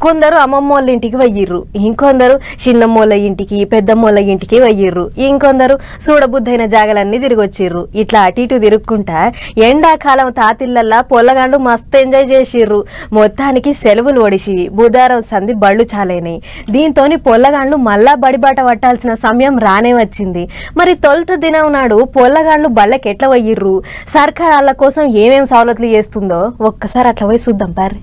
కొందరు అమ్మమ్మోళ్ళ ఇంటికి వయ్యిర్రు, ఇంకొందరు చిన్నమ్మోళ్ళ ఇంటికి పెద్దమ్మోళ్ళ ఇంటికి వయ్యిర్రు, ఇంకొందరు చూడబుద్దైన జాగలన్నీ తిరిగొచ్చిర్రు. ఇట్లా అటు ఇటు తిరుక్కుంటా ఎండాకాలం తాతిళ్ళల్లా పొల్లగాండ్లు మస్తు ఎంజాయ్ చేసిర్రు. మొత్తానికి సెలవులు ఒడిసి బుధవారం సంధి బళ్ళు చాలైనాయి. దీంతోని పొల్లగాండ్లు మళ్ళా బడిబాట పట్టాల్సిన సమయం రానే వచ్చింది. మరి తొలుత దినం నాడు పొల్లగాండ్లు బళ్ళకి ఎట్లా వయ్యిర్రు, సర్కార్ వాళ్ళ కోసం ఏమేం సవలతులు చేస్తుందో ఒక్కసారి అట్లా పోయి చూద్దాం పారి.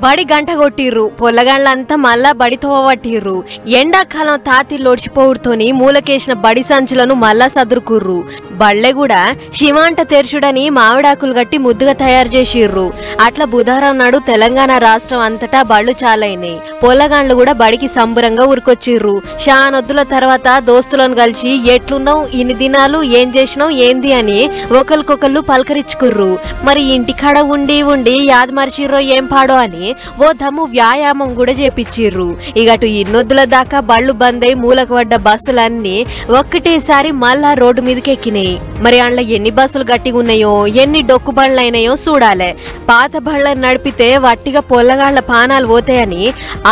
బడి గంట కొట్టిర్రు, పొల్లగాండ్లంతా మళ్ళా బడి తోవట్టిర్రు. ఎండాకాలం తాతిల్లోడ్చిపోవుడుతోని మూలకేసిన బడి సంచులను మళ్ళా సదురుకుర్రు. బళ్ళె కూడా శివాంట తెరుచుడని మామిడాకులు గట్టి ముద్దుగా తయారు చేసిర్రు. అట్లా బుధవారం నాడు తెలంగాణ రాష్ట్రం అంతటా బళ్ళు చాలైనాయి. పొల్లగాండ్లు కూడా బడికి సంబరంగా ఉరికొచ్చిర్రు. షానొద్దుల తర్వాత దోస్తులను కలిసి ఎట్లున్నావు, ఇన్ని దినాలు ఏం చేసినావు ఏంది అని ఒకరికొకళ్ళు పలకరించుకుర్రు. మరి ఇంటికాడ ఉండి ఉండి యాద్ మర్చిర్రో ఏం పాడో అని ఓ దమ్ము వ్యాయామం కూడా చేపిచ్చిర్రు. ఇగటు ఇన్నొద్దుల దాకా బళ్ళు బందై మూలకు పడ్డ బస్సులన్నీ ఒక్కటేసారి మళ్ళా రోడ్డు మీదకి ఎక్కినాయి. మరి అందులో ఎన్ని బస్సులు గట్టిగా ఉన్నాయో ఎన్ని డొక్కు బండ్లైనాయో చూడాలే. పాత బళ్ళని నడిపితే వట్టిగా పొల్లగాళ్ల పానాలు పోతాయని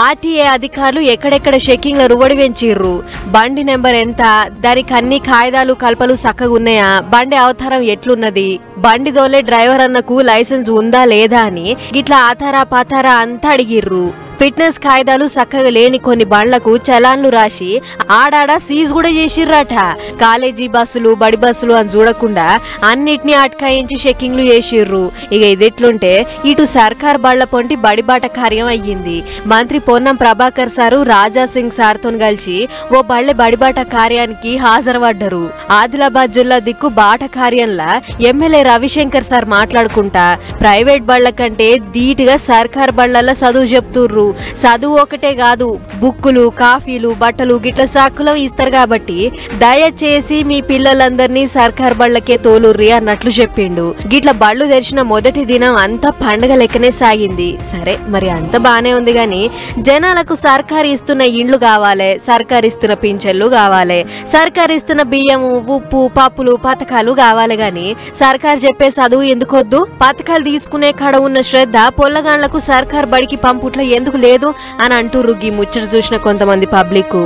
ఆర్టీఏ అధికారులు ఎక్కడెక్కడ చెక్కింగ్ల రువడి పెంచిర్రు. బండి నెంబర్ ఎంత, దానికి అన్ని కాయిదాలు కల్పలు చక్కగా ఉన్నాయా, బండి అవతారం ఎట్లున్నది, బండి దోలే డ్రైవర్ అన్నకు లైసెన్స్ ఉందా లేదా అని ఇట్లా ఆతారా పాతారా అంతా అడిగిర్రు. ఫిట్నెస్ కాయిదాలు చక్కగా లేని కొన్ని బండ్లకు చలాన్లు రాసి ఆడాడ సీజ్ కూడా చేసిర్రట. కాలేజీ బస్సులు బడి బస్సులు అని చూడకుండా అన్నిటినీ అటకాయించి చెక్కింగ్లు చేసిర్రు. ఇక ఇదెట్లుంటే ఇటు సర్కార్ బళ్ల పొంటి బడిబాట కార్యం అయ్యింది. మంత్రి పొన్నం ప్రభాకర్ సారు రాజాసింగ్ సార్తో కలిసి ఓ బళ్ళె బడిబాట కార్యానికి హాజరుపడ్డరు. ఆదిలాబాద్ జిల్లా దిక్కు బాట కార్యంలా ఎమ్మెల్యే రవిశంకర్ సార్ మాట్లాడుకుంటా ప్రైవేట్ బళ్ల కంటే ధీటుగా సర్కార్ బళ్లల్లో చదువు చెప్తుర్రు. చదువు ఒకటే కాదు, బుక్కులు కాఫీలు బట్టలు గిట్ల సాకులం ఇస్తారు కాబట్టి దయచేసి మీ పిల్లలందరినీ సర్కార్ బళ్ళకే తోలుర్రి అన్నట్లు చెప్పిండు. గిట్ల బళ్ళు తెరిచిన మొదటి దినం అంతా పండగ లెక్కనే సాగింది. సరే మరి అంత బానే ఉంది గాని జనాలకు సర్కార్ ఇస్తున్న ఇండ్లు కావాలి, సర్కార్ ఇస్తున్న పింఛన్లు కావాలి, సర్కార్ ఇస్తున్న బియ్యము ఉప్పు పప్పులు పథకాలు కావాలి గాని సర్కార్ చెప్పే చదువు ఎందుకొద్దు? పథకాలు తీసుకునే కాడ ఉన్న శ్రద్ధ పొల్లగాండ్లకు సర్కార్ బడికి పంపుట్ల ఎందుకు లేదు అని అంటూ రుగ్గి ముచ్చట చూసిన కొంతమంది పబ్లిక్.